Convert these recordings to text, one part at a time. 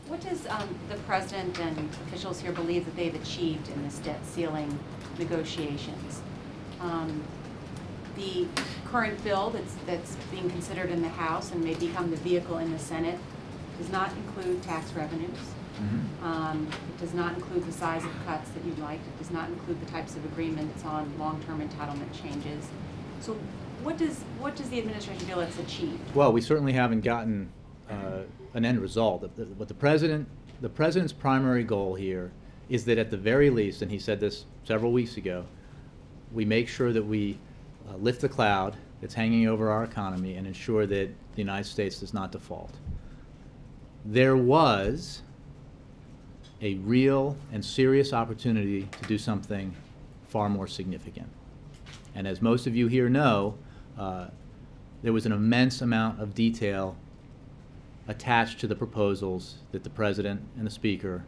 What does the president and officials here believe that they've achieved in this debt ceiling negotiations? The current bill that's being considered in the House and may become the vehicle in the Senate does not include tax revenues. It does not include the size of cuts that you'd like. It does not include the types of agreements on long-term entitlement changes. So what does the administration feel it's achieved? Well, we certainly haven't gotten an end result. What the president's primary goal here is that at the very least, and he said this several weeks ago, we make sure that we lift the cloud that's hanging over our economy and ensure that the United States does not default. There was a real and serious opportunity to do something far more significant. And as most of you here know, there was an immense amount of detail attached to the proposals that the President and the Speaker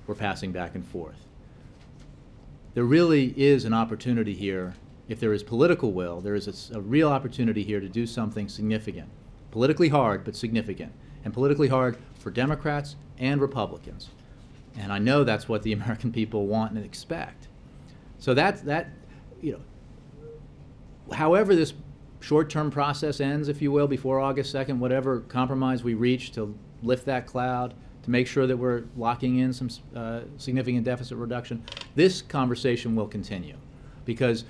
were passing back and forth. There really is an opportunity here. If there is political will, there is a real opportunity here to do something significant. Politically hard, but significant. And politically hard for Democrats and Republicans. And I know that's what the American people want and expect. So however this short-term process ends, if you will, before August 2nd, whatever compromise we reach to lift that cloud, to make sure that we're locking in some significant deficit reduction, this conversation will continue. Because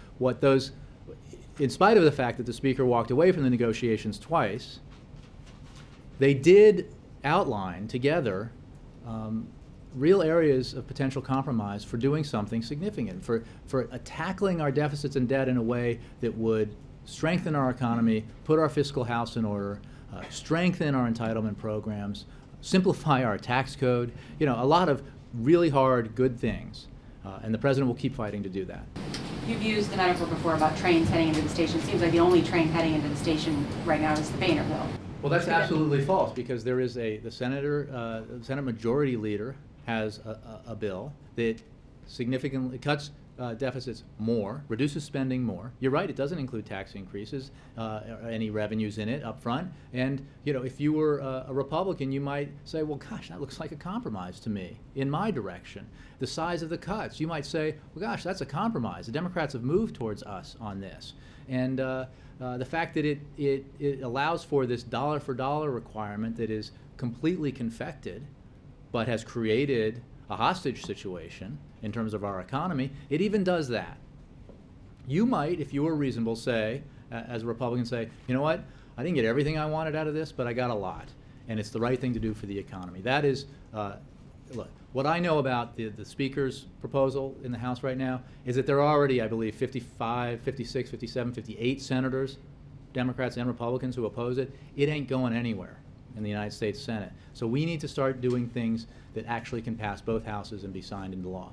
in spite of the fact that the Speaker walked away from the negotiations twice, they did outline together real areas of potential compromise for doing something significant, for tackling our deficits and debt in a way that would strengthen our economy, put our fiscal house in order, strengthen our entitlement programs, simplify our tax code, a lot of really hard, good things. And the President will keep fighting to do that. You've used the metaphor before about trains heading into the station. It seems like the only train heading into the station right now is the Boehner bill. Well, that's absolutely false, because there is the Senate Majority Leader has a bill that significantly cuts deficits more, reduces spending more. You're right, it doesn't include tax increases, or any revenues in it up front. And if you were a Republican, you might say, well, gosh, that looks like a compromise to me in my direction. The size of the cuts, you might say, well, gosh, that's a compromise. The Democrats have moved towards us on this. And the fact that it allows for this dollar-for-dollar requirement that is completely confected, but has created a hostage situation in terms of our economy, it even does that. You might, if you were reasonable, say, as a Republican, say, you know what, I didn't get everything I wanted out of this, but I got a lot, and it's the right thing to do for the economy. That is, look, what I know about the Speaker's proposal in the House right now is that there are already, I believe, 55, 56, 57, 58 senators, Democrats and Republicans, who oppose it. It ain't going anywhere in the United States Senate. So we need to start doing things that actually can pass both houses and be signed into law.